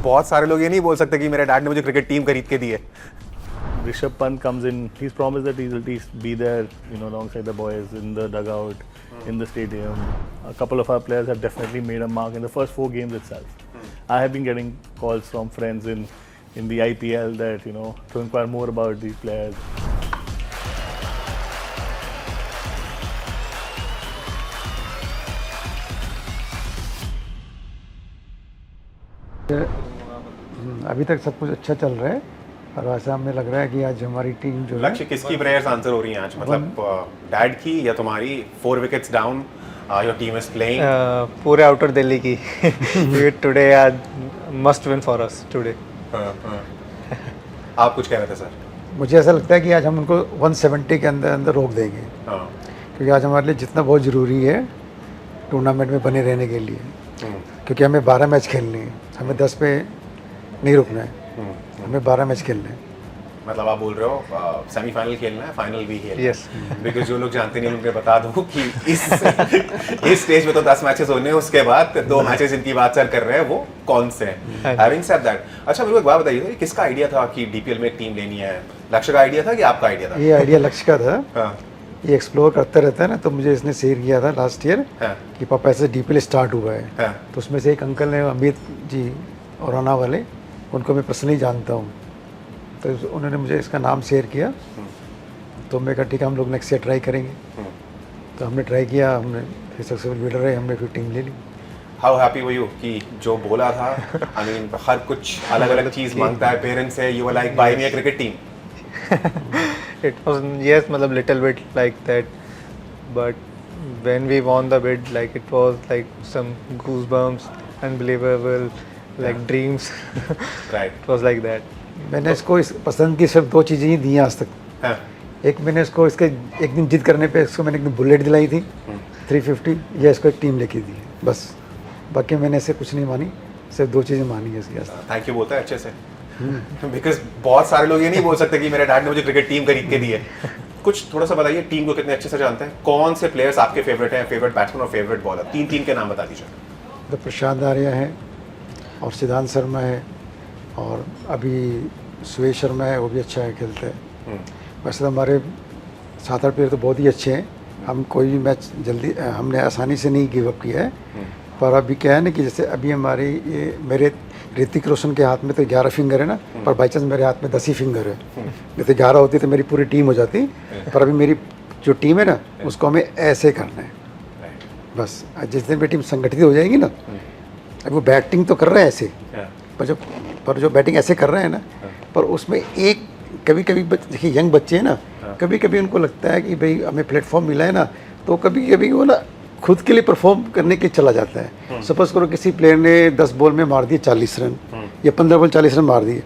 बहुत सारे लोग ये नहीं बोल सकते कि मेरे डैड ने मुझे क्रिकेट टीम खरीद के दी है. Rishabh Pant comes in. He's promised that he'll at least be there, alongside the boys in the dugout, in the stadium. A couple of our players have definitely made a mark in the first 4 games itself. I have been getting calls from friends in the IPL that to inquire more about these players. अभी तक सब कुछ अच्छा चल रहा है और वैसा हमें लग रहा है कि आज हमारी टीम जो लक्ष्य किसकी प्रेयर्स आंसर हो रही हैं आज, मतलब डैड की या तुम्हारी? 4 wickets down, your team is playing. पूरे आउटर दिल्ली की. टुडे आज must win for us today. आप कुछ कह रहे थे सर? मुझे ऐसा लगता है कि आज हम उनको 170 के अंदर अंदर रोक देंगे. क्योंकि आज हमारे लिए जितना बहुत ज़रूरी है टूर्नामेंट में बने रहने के लिए. क्योंकि हमें 12 मैच खेलने हैं, हमें 10 पे नहीं रुकना है, हमें 12 मैच खेलने हैं. मतलब आप बोल रहे हो सेमीफाइनल खेलना है, फाइनल भी खेलना है. यस. बिकॉज जो लोग जानते नहीं उनको बता दूं कि इस स्टेज में तो 10 मैचेस होने हैं, उसके बाद 2 मैचेस इनकी बात सर कर रहे हैं, वो कौन से हैं? हैविंग सेड दैट, अच्छा मेरे को एक बात बताइए, किसका आइडिया था कि डीपीएल में एक टीम लेनी है? लक्ष्य का आइडिया था कि आपका आइडिया था? ये आइडिया लक्ष्य का था. ये एक्सप्लोर करता रहता है ना, तो मुझे इसने शेयर किया था लास्ट ईयर कि पापा ऐसे डीपीएल स्टार्ट हुआ है. तो उसमें से एक अंकल ने, अमित जी औराना वाले, उनको मैं पर्सनली जानता हूँ, तो उन्होंने मुझे इसका नाम शेयर किया. तो मैं कहा ठीक है, हम लोग नेक्स्ट ईयर ट्राई करेंगे. तो हमने ट्राई किया, हमने फिर सक्सेसफुल लीडर रहे, हमने फिर टीम ले ली. हाउ हैप्पी वर यू कि जो बोला था, आई मीन हर कुछ अलग अलग चीज़ मांगता है पेरेंट्स से, you were like buy me a cricket team. It was, yes, मतलब little bit like that, but when we won the bid, like it was like some goosebumps, unbelievable, like dreams. Right. It was like that. मैंने इसको पसंद की सिर्फ 2 चीज़ें ही दी हैं आज तक. एक मैंने इसको इसके एक दिन जिद करने पे इसको मैंने एक दिन बुलेट दिलाई थी 350, या इसको एक टीम लेके दी है, बस. बाकी मैंने ऐसे कुछ नहीं मानी, सिर्फ 2 चीज़ें मानी है इसकी. थैंक यू बोलता है अच्छे से, बिकॉज बहुत सारे लोग ये नहीं बोल सकते कि मेरे डैड ने मुझे क्रिकेट टीम खरीद के दी है. कुछ थोड़ा सा बताइए, टीम को कितने अच्छे से जानते हैं, कौन से प्लेयर्स आपके फेवरेट हैं, फेवरेट बैट्समैन और फेवरेट बॉलर? 3 के नाम बता दीजिए. तो प्रशांत आर्या है, और सिद्धांत शर्मा है, और अभी सुरेश शर्मा है, वो भी अच्छा है, खेलते हैं. वैसे तो हमारे 7-8 प्लेयर तो बहुत ही अच्छे हैं. हम कोई भी मैच जल्दी, हमने आसानी से नहीं गिव अप किया है. पर अभी क्या है ना कि जैसे अभी हमारी ये मेरे ऋतिक रोशन के हाथ में तो 11 फिंगर है ना, पर बाई चांस मेरे हाथ में 10 ही फिंगर है. जैसे 11 होती तो मेरी पूरी टीम हो जाती, पर अभी मेरी जो टीम है ना, उसको हमें ऐसे करना है बस. जिस दिन मेरी टीम संगठित हो जाएगी ना, अब वो बैटिंग तो कर रहे हैं ऐसे, पर जो बैटिंग ऐसे कर रहे हैं ना, पर उसमें एक कभी कभी देखिए यंग बच्चे हैं ना, कभी कभी उनको लगता है कि भाई हमें प्लेटफॉर्म मिला है ना, तो कभी कभी वो ना खुद के लिए परफॉर्म करने के चला जाता है. सपोज करो किसी प्लेयर ने 10 बॉल में मार दिए 40 रन, या 15 बॉल 40 रन मार दिए,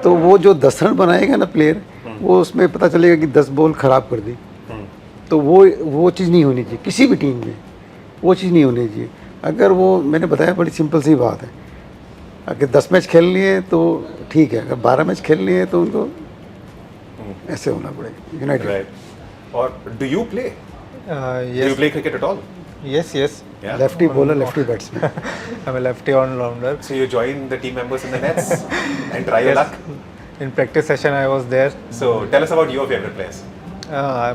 तो वो जो 10 रन बनाएगा ना प्लेयर, वो उसमें पता चलेगा कि 10 बॉल ख़राब कर दी. तो वो चीज़ नहीं होनी चाहिए किसी भी टीम में, वो चीज़ नहीं होनी चाहिए. अगर वो, मैंने बताया, बड़ी सिंपल सी बात है, अगर 10 मैच खेल लिए तो ठीक है, अगर 12 मैच खेल लिए तो उनको ऐसे होना पड़ेगा. यूनाइटेड. और do you play? Yes. Do you play cricket at all? Yes. Yeah. Lefty bowler, lefty batsman. I'm a lefty all-rounder. So you join the team members in the nets and try your luck? In practice session, I was there. So tell us about your favorite players.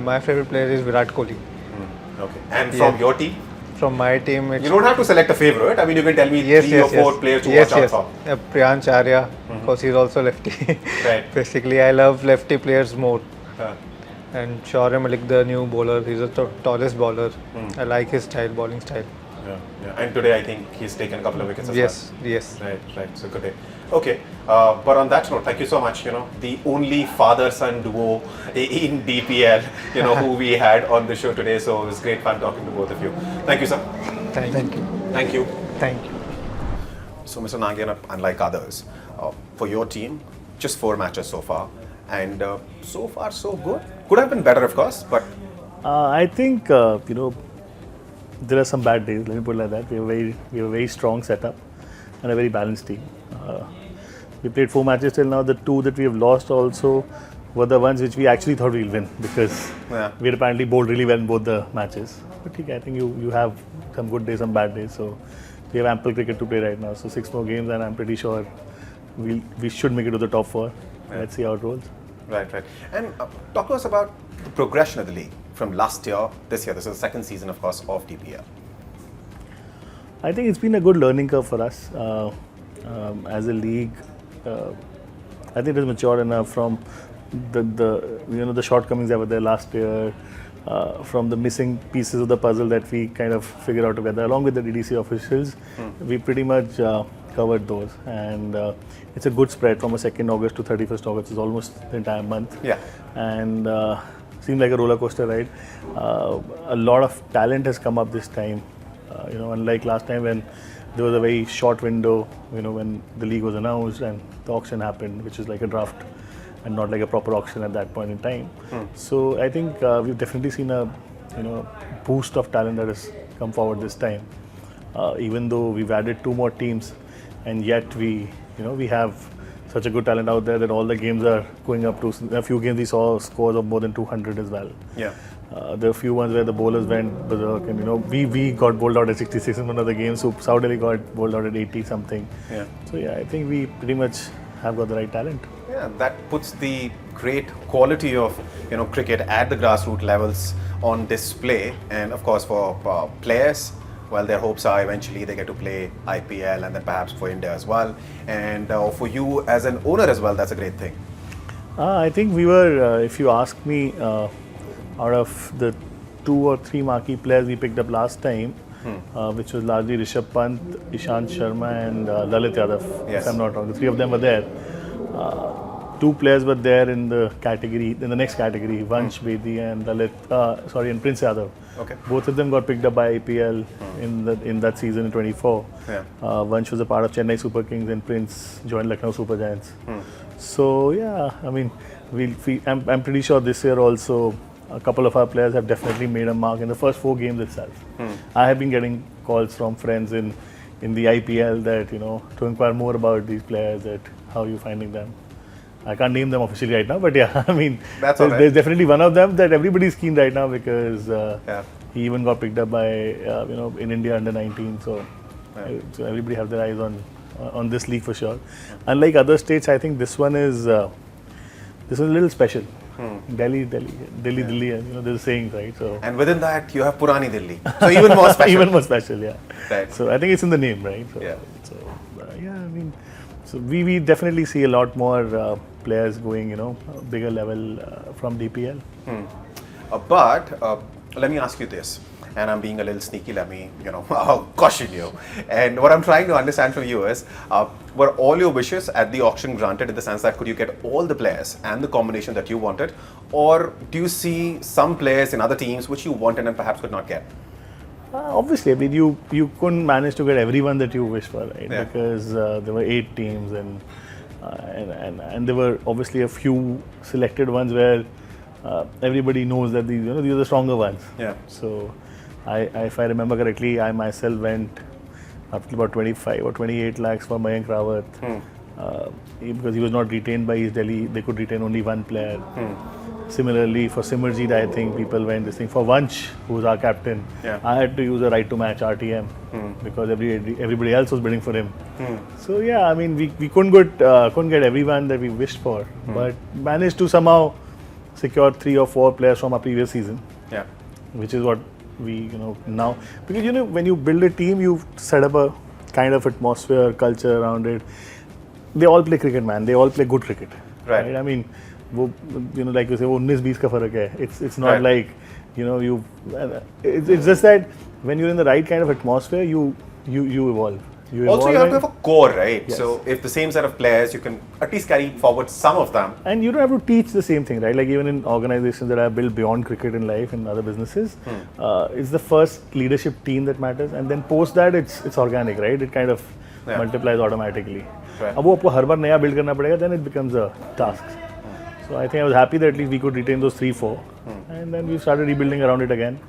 My favorite player is Virat Kohli. Okay. And from your team? From my team, it's You don't have to select a favorite. I mean, you can tell me 3 or 4 players to watch out for. Priyansh Arya, because he's also lefty. Right. Basically, I love lefty players more. And Shaurya Malik, the new bowler, he's the tallest bowler. I like his style, bowling style. Yeah. And today I think he's taken a couple of wickets as Yes. Right. So good day. Okay. But on that note, thank you so much. The only father-son duo in DPL, who we had on the show today. So it was great fun talking to both of you. Thank you, sir. Thank you. Thank you. Thank you. So Mr. Nagian, unlike others, for your team, just 4 matches so far. And so far so good. Could have been better, of course, but I think there are some bad days. Let me put it like that. We have a very strong setup and a very balanced team. We played 4 matches till now. The 2 that we have lost also were the ones which we actually thought we'll win, because we had apparently bowled really well in both the matches. But I think you have some good days, some bad days. So we have ample cricket to play right now. So 6 more games, and I'm pretty sure we should make it to the top 4. Yeah. Let's see how it rolls. Right. And talk to us about the progression of the league from last year, this year. This is the second season, of course, of DPL. I think it's been a good learning curve for us as a league. I think it has matured enough from the shortcomings that were there last year, from the missing pieces of the puzzle that we kind of figured out together, along with the DDC officials. We pretty much covered those, and it's a good spread from 2nd August to 31st August. It's almost the entire month. Yeah. And seemed like a roller coaster ride. A lot of talent has come up this time. Unlike last time when there was a very short window, when the league was announced and the auction happened, which is like a draft and not like a proper auction at that point in time. So I think we've definitely seen a boost of talent that has come forward this time. Even though we've added 2 more teams, and yet we have such a good talent out there that all the games are going up to. A few games we saw scores of more than 200 as well. Yeah. There are a few ones where the bowlers went berserk, and we got bowled out at 66 in one of the games. So South Delhi got bowled out at 80 something. Yeah. So yeah, I think we pretty much have got the right talent. Yeah, that puts the great quality of cricket at the grassroots levels on display, and of course for players. Well, their hopes are eventually they get to play IPL, and then perhaps for India as well. And for you as an owner as well, that's a great thing. I think we were, if you ask me, out of the 2 or 3 marquee players we picked up last time, which was largely Rishabh Pant, Ishant Sharma and Lalit Yadav, Yes. if I'm not wrong. The 3 of them were there. 2 players were there in the next category, Vansh Bedi and and Prince Yadav. Okay. Both of them got picked up by IPL in that season in 24. Yeah. Vansh was a part of Chennai Super Kings and Prince joined Lucknow Super Giants. So yeah, I mean, I'm pretty sure this year also a couple of our players have definitely made a mark in the first 4 games itself. I have been getting calls from friends in the IPL that to inquire more about these players, that how are you finding them. I can't name them officially right now, but yeah, I mean, That's all right. there's definitely one of them that everybody's keen right now because Yeah. he even got picked up by in India under 19. So, so everybody have their eyes on this league for sure. Unlike other states, I think this one is a little special. Delhi, there's a saying, right? So And within that, you have Purani Delhi, so even more special. even more special, yeah. Right. So I think it's in the name, right? So, Yeah. So yeah, I mean, so we definitely see a lot more players going, bigger level from DPL. But let me ask you this, and I'm being a little sneaky, let me, caution you. And what I'm trying to understand from you is, were all your wishes at the auction granted, in the sense that could you get all the players and the combination that you wanted? Or do you see some players in other teams which you wanted and perhaps could not get? Obviously, I mean, you couldn't manage to get everyone that you wished for, right? Yeah. Because there were 8 teams, and there were obviously a few selected ones where everybody knows that these are the stronger ones. Yeah. So, if I remember correctly, I myself went up to about 25 or 28 lakhs for Mayank Rawat because he was not retained by East Delhi. They could retain only 1 player. Similarly, for Simarjeet, I think people went this thing. For Vansh, who was our captain, Yeah. I had to use a right to match RTM because everybody else was bidding for him. So yeah, I mean, we couldn't get everyone that we wished for, but managed to somehow secure 3 or 4 players from our previous season, Yeah. which is what we now, because when you build a team, you set up a kind of atmosphere, culture around it. They all play cricket, man. They all play good cricket. Right. I mean, like you say, 19-20 का फर्क है. It's not Right. like it's just that when you're in the right kind of atmosphere, you evolve. Also, you have to have a core, right? Yes. So, if the same set of players, you can at least carry forward some of them. And you don't have to teach the same thing, right? Like even in organizations that are built beyond cricket in life and other businesses, it's the first leadership team that matters, and then post that it's organic, right? It kind of multiplies automatically. Right. अब वो आपको हर बार नया build करना पड़ेगा, then it becomes a task. So I think I was happy that at least we could retain those 3-4, and then we started rebuilding around it again.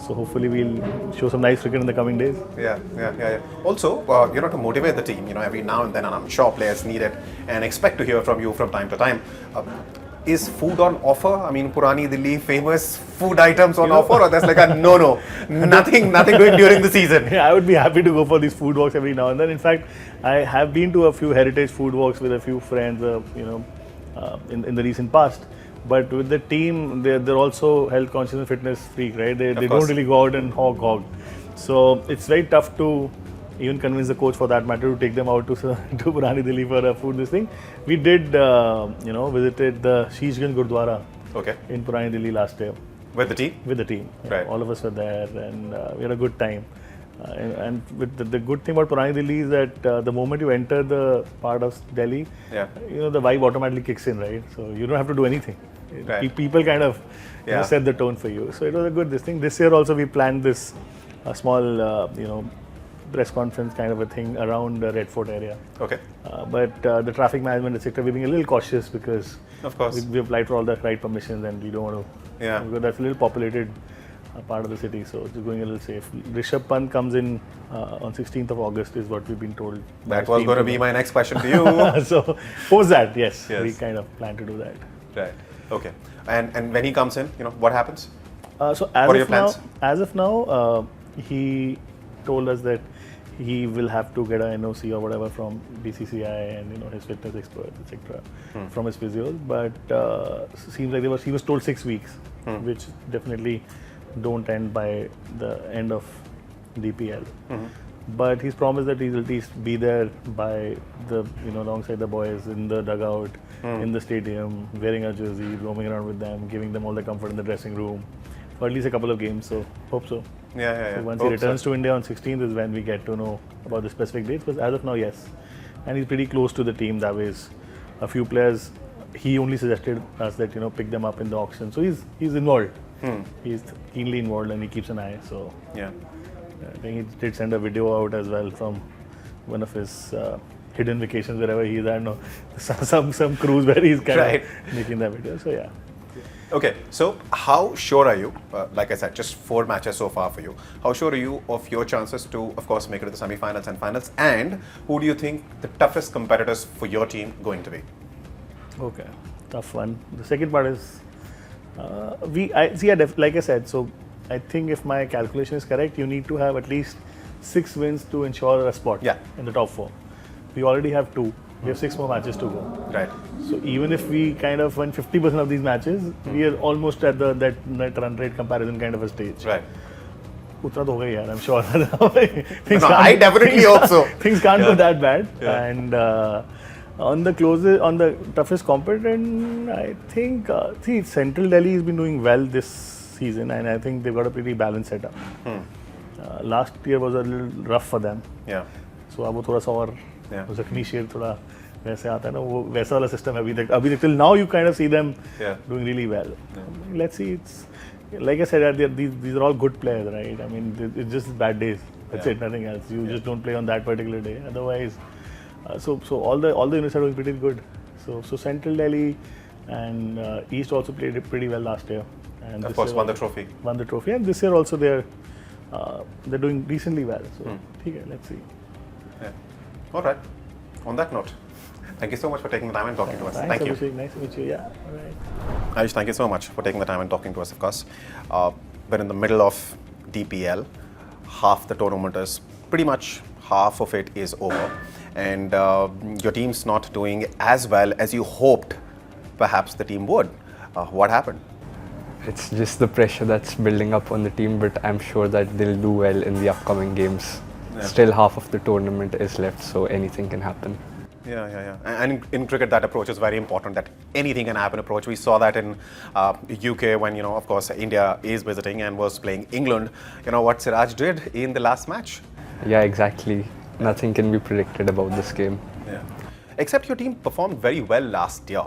So hopefully we'll show some nice cricket in the coming days. Yeah. Also, to motivate the team, every now and then, and I'm sure players need it and expect to hear from you from time to time. is food on offer? I mean, Purani Delhi, famous food items on offer, or that's like a no, nothing doing during the season? Yeah, I would be happy to go for these food walks every now and then. In fact, I have been to a few heritage food walks with a few friends, in the recent past. But with the team, they're also health conscious and fitness freak, right? They don't really go out and hog. So it's very tough to even convince the coach for that matter to take them out to Purani Delhi for a food this thing. We did, visited the Sheeshganj Gurdwara in Purani Delhi last year. With the team? With the team. Right. All of us were there and we had a good time. And with the good thing about Purani Delhi is that the moment you enter the part of Delhi, the vibe automatically kicks in, right? So you don't have to do anything. Right. People kind of set the tone for you. So it was a good thing. This year also we planned this small, press conference kind of a thing around the Red Fort area. Okay. But the traffic management, etc., we're being a little cautious because of course we applied for all the right permissions and we don't want to. Because that's a little populated part of the city, so it's going a little safe. Rishabh Pant comes in on 16th of August is what we've been told. That was going to be my next question to you. So post that, yes, we kind of plan to do that. Right. Okay. And when he comes in, what happens? So what are your plans? As of now, he told us that he will have to get a NOC or whatever from BCCI and his fitness experts, etc. From his physios. But seems like he was told 6 weeks, which definitely don't end by the end of DPL. But he's promised that he'll at least be there by the alongside the boys in the dugout, in the stadium, wearing a jersey, roaming around with them, giving them all the comfort in the dressing room for at least a couple of games. So hope so. Yeah. So once he returns to India on 16th is when we get to know about the specific dates. But as of now, yes, and he's pretty close to the team. That way, a few players he only suggested us that pick them up in the auction. So he's involved. He's keenly involved and he keeps an eye. So I think he did send a video out as well from one of his hidden vacations wherever he is. I don't know, some cruise where he's kind of making that video. So yeah. Okay, so how sure are you, like I said, just 4 matches so far for you, how sure are you of your chances to, of course, make it to the semi-finals and finals, and who do you think the toughest competitors for your team going to be? Okay, tough one. The second part is, like I said, so I think if my calculation is correct, you need to have at least 6 wins to ensure a spot in the top 4. We already have 2. We have 6 more matches to go. Right. So even if we kind of win 50% of these matches, we are almost at that run rate comparison kind of a stage. Right. Utra to ho gayi yaar, I'm sure. I definitely hope so. Things can't go that bad. And on the toughest competitor, I think Central Delhi has been doing well this season, and I think they've got a pretty balanced setup. Last year was a little rough for them. Yeah. So अब वो थोड़ा सा और जख्मी शेर थोड़ा वैसे आता है ना, वो वैसा वाला सिस्टम है अभी तक till now you kind of see them doing really well. Let's see, it's like I said, these are all good players, right? I mean, it's just bad days. That's it, nothing else. You just don't play on that particular day. Otherwise, so all the units are doing pretty good. So Central Delhi and East also played pretty well last year. And of course, won the trophy. Won the trophy, and this year also they're doing decently well. So let's see. Yeah. All right. On that note, thank you so much for taking the time and talking to us. Thanks, Thank you. Abhishek. Nice to meet you. Yeah. All right. Ayush, thank you so much for taking the time and talking to us, of course. We're in the middle of DPL. Half the tournament is pretty much half of it is over. And your team's not doing as well as you hoped perhaps the team would. What happened? It's just the pressure that's building up on the team, but I'm sure that they'll do well in the upcoming games. Yeah. Still half of the tournament is left, so anything can happen. Yeah. And in cricket, that approach is very important, that anything can happen approach. We saw that in UK when, of course, India is visiting and was playing England. You know what Siraj did in the last match? Yeah, exactly. Nothing can be predicted about this game. Yeah. Except your team performed very well last year.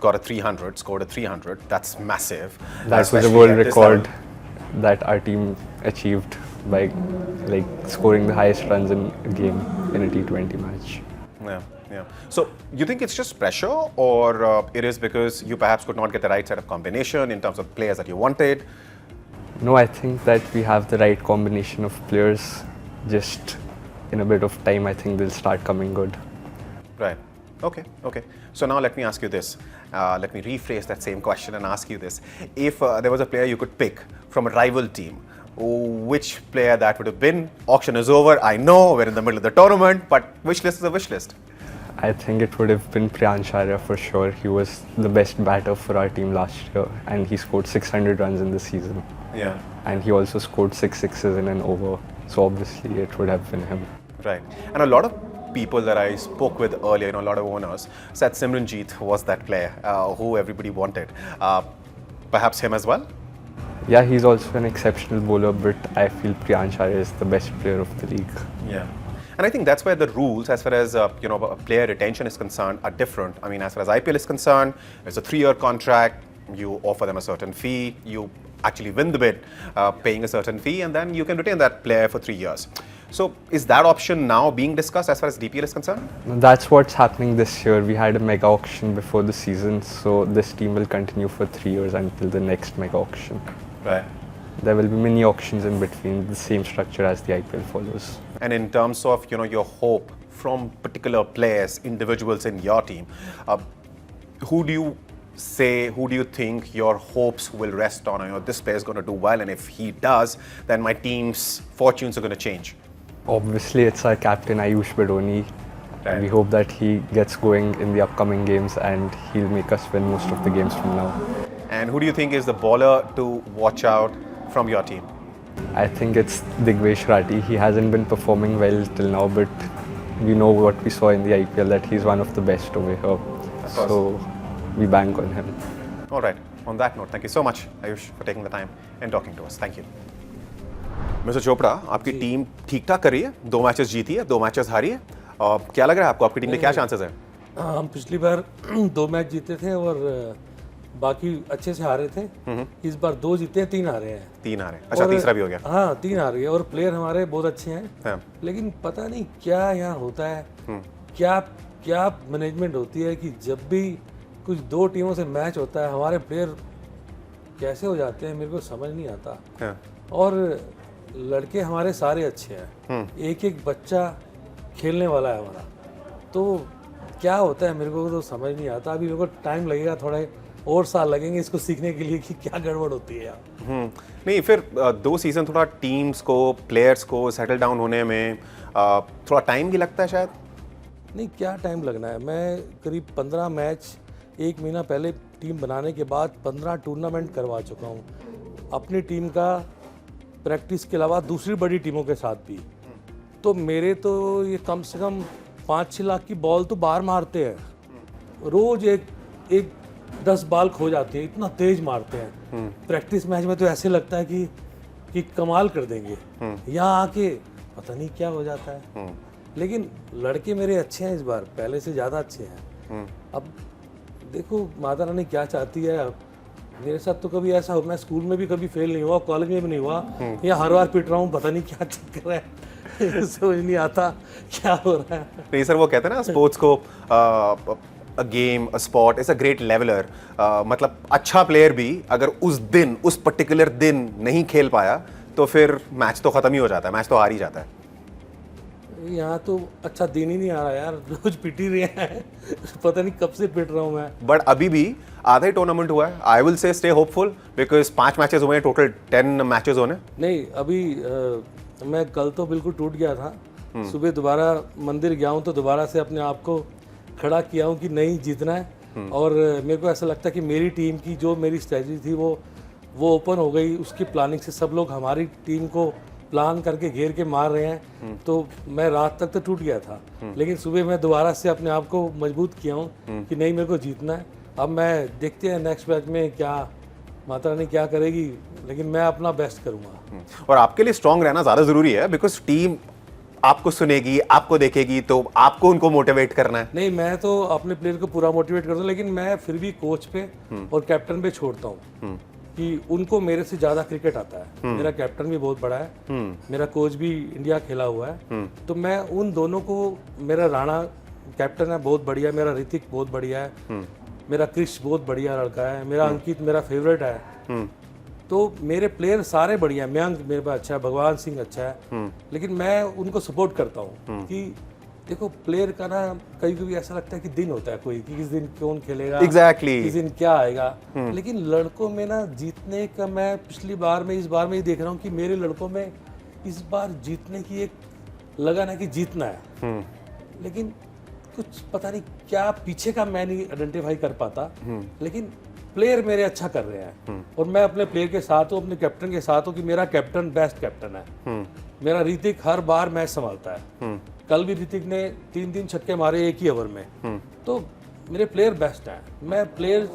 Got a 300, scored a 300. That's massive. That was a world record that our team achieved by scoring the highest runs in a game in a T20 match. Yeah. So you think it's just pressure, or it is because you perhaps could not get the right set of combination in terms of players that you wanted? No, I think that we have the right combination of players. Just in a bit of time, I think they'll start coming good. Right. Okay, okay. So now let me ask you this. Let me rephrase that same question and ask you this. If there was a player you could pick from a rival team, which player that would have been? Auction is over. I know we're in the middle of the tournament, but wish list is a wish list. I think it would have been Priyansh Arya for sure. He was the best batter for our team last year, and he scored 600 runs in the season. Yeah. And he also scored 6 sixes in an over. So obviously it would have been him. Right. And a lot of people that I spoke with earlier, a lot of owners, said Simranjeet was that player who everybody wanted. Perhaps him as well? Yeah, he's also an exceptional bowler, but I feel Priyansh Arya is the best player of the league. Yeah. And I think that's where the rules, as far as player retention is concerned, are different. I mean, as far as IPL is concerned, it's a 3-year contract. You offer them a certain fee. You actually win the bid, paying a certain fee, and then you can retain that player for 3 years. So is that option now being discussed as far as DPL is concerned? That's what's happening this year. We had a mega auction before the season, so this team will continue for 3 years until the next mega auction. Right. There will be many auctions in between, the same structure as the IPL follows. And in terms of your hope from particular players, individuals in your team, who do you think your hopes will rest on? This player is going to do well, and if he does, then my team's fortunes are going to change. Obviously, it's our captain Ayush Bedoni. Right. We hope that he gets going in the upcoming games and he'll make us win most of the games from now. And who do you think is the bowler to watch out from your team? I think it's Digvesh Rathi. He hasn't been performing well till now, but we know what we saw in the IPL, that he's one of the best over here. So we bank on him. All right. On that note, thank you so much, Ayush, for taking the time and talking to us. Thank you. Mister Chopra, आपकी team ठीक ठाक कर रही है, 2 matches जीती है, 2 matches हारी है, और क्या लग रहा है आपको, आपकी टीम के क्या चांसेस हैं? हम पिछली बार 2 मैच जीते थे और बाकी अच्छे से हारे थे। इस बार 2 जीते हैं, 3 हारे हैं। 3 हारे, अच्छा तीसरा भी हो गया। हाँ, 3 हारे और प्लेयर हमारे बहुत अच्छे हैं। हाँ। लेकिन पता नहीं क्या यहाँ होता है, क्या मैनेजमेंट होती है कि जब भी कुछ 2 टीमों से मैच होता है, हमारे प्लेयर कैसे हो जाते हैं, मेरे को समझ नहीं आता। हाँ। और लड़के हमारे सारे अच्छे हैं, एक बच्चा खेलने वाला है हमारा, तो क्या होता है मेरे को तो समझ नहीं आता। अभी मेरे को टाइम लगेगा, थोड़े और साल लगेंगे इसको सीखने के लिए कि क्या गड़बड़ होती है यहाँ। नहीं, फिर 2 सीजन थोड़ा टीम्स को, प्लेयर्स को सेटल डाउन होने में थोड़ा टाइम भी लगता है शायद। नहीं, क्या टाइम लगना है, मैं करीब 15 मैच 1 महीना पहले टीम बनाने के बाद 15 टूर्नामेंट करवा चुका हूँ अपनी टीम का, प्रैक्टिस के अलावा दूसरी बड़ी टीमों के साथ भी। तो मेरे तो ये कम से कम 5-6 लाख की बॉल तो बाहर मारते हैं, रोज एक 10 बॉल खो जाती है, इतना तेज मारते हैं। प्रैक्टिस मैच में तो ऐसे लगता है कि कमाल कर देंगे, यहाँ आके पता नहीं क्या हो जाता है। लेकिन लड़के मेरे अच्छे हैं, इस बार पहले से ज़्यादा अच्छे हैं। अब देखो माता रानी क्या चाहती है। मेरे साथ तो कभी ऐसा हो, मैं स्कूल में भी कभी फेल नहीं हुआ, कॉलेज में भी नहीं हुआ, या हर बार पिट रहा हूँ, पता नहीं क्या चक्कर है समझ नहीं आता क्या हो रहा है। नहीं सर, वो कहते हैं ना स्पोर्ट्स को a game, a sport is a great leveller. मतलब अच्छा प्लेयर भी अगर उस पर्टिकुलर दिन नहीं खेल पाया तो फिर मैच तो खत्म ही हो जाता है, मैच तो हार ही जाता है। यहाँ तो अच्छा दिन ही नहीं आ रहा यार, रोज पिट ही रहे हैं पता नहीं कब से पिट रहा हूँ मैं। बट अभी भी आधा ही टूर्नामेंट हुआ है। I will say stay hopeful because 5 matches हुए हैं, टोटल 10 मैचेस होने। नहीं, अभी मैं कल तो बिल्कुल टूट गया था, सुबह दोबारा मंदिर गया हूँ तो दोबारा से अपने आप को खड़ा किया हूँ कि नहीं, जीतना है। और मेरे को ऐसा लगता है कि मेरी टीम की जो मेरी स्ट्रेटजी थी वो ओपन हो गई, उसकी प्लानिंग से सब लोग हमारी टीम को प्लान करके घेर के मार रहे हैं। तो मैं रात तक तो टूट गया था, लेकिन सुबह मैं दोबारा से अपने आप को मजबूत किया हूँ कि नहीं, मेरे को जीतना है। अब मैं देखते हैं नेक्स्ट मैच में क्या माता रानी क्या करेगी, लेकिन मैं अपना बेस्ट करूँगा। और आपके लिए स्ट्रांग रहना ज़्यादा ज़रूरी है बिकॉज टीम आपको सुनेगी, आपको देखेगी, तो आपको उनको मोटिवेट करना है। नहीं, मैं तो अपने प्लेयर को पूरा मोटिवेट करता हूँ, लेकिन मैं फिर भी कोच पे और कैप्टन पे छोड़ता हूँ कि उनको मेरे से ज़्यादा क्रिकेट आता है। मेरा कैप्टन भी बहुत बड़ा है, मेरा कोच भी इंडिया खेला हुआ है, तो मैं उन दोनों को, मेरा राणा कैप्टन है बहुत बढ़िया, मेरा ऋतिक बहुत बढ़िया है, मेरा क्रिश बहुत बढ़िया लड़का है, मेरा अंकित मेरा फेवरेट है, तो मेरे प्लेयर सारे बढ़िया हैं। मयंक मेरे पास अच्छा है, भगवान सिंह अच्छा है, लेकिन मैं उनको सपोर्ट करता हूँ कि देखो प्लेयर का ना कभी कभी ऐसा लगता है कि दिन होता है कोई कि किस दिन कौन खेलेगा, Exactly. किस दिन क्या आएगा। लेकिन लड़कों में ना जीतने का, मैं पिछली बार में इस बार में ये देख रहा हूँ कि मेरे लड़कों में इस बार जीतने की एक लगन है कि जीतना है। लेकिन कुछ पता नहीं क्या पीछे का मैं नहीं आइडेंटिफाई कर पाता, लेकिन प्लेयर मेरे अच्छा कर रहे हैं और मैं अपने प्लेयर के साथ हूँ, अपने कैप्टन के साथ हूँ कि मेरा कैप्टन बेस्ट कैप्टन है। मेरा ऋतिक हर बार मैच संभालता है। कल भी ऋतिक ने 3 छक्के मारे एक ही ओवर में। तो मेरे प्लेयर बेस्ट हैं। मैं प्लेयर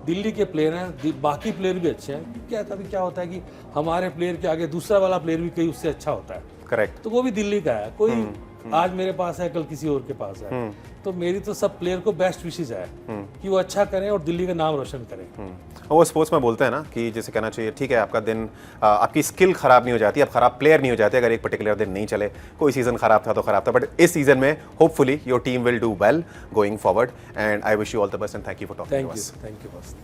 दिल्ली के प्लेयर हैं, बाकी प्लेयर भी अच्छे हैं। क्या कभी क्या होता है कि हमारे प्लेयर के आगे दूसरा वाला प्लेयर भी कहीं उससे अच्छा होता है, करेक्ट। तो वो भी दिल्ली का है। कोई आज मेरे पास है, कल किसी और के पास है। तो मेरी तो सब प्लेयर को बेस्ट विशेज है कि वो अच्छा करें और दिल्ली का नाम रोशन करें। वो स्पोर्ट्स में बोलते हैं ना कि जैसे कहना चाहिए ठीक है, आपका दिन आपकी स्किल खराब नहीं हो जाती, आप खराब प्लेयर नहीं हो जाते अगर एक पर्टिकुलर दिन नहीं चले। कोई सीजन खराब था तो खराब था, बट इस सीजन में hopefully your team will do well going forward and I wish you all the best and thank you for talking to us. Thank you बस।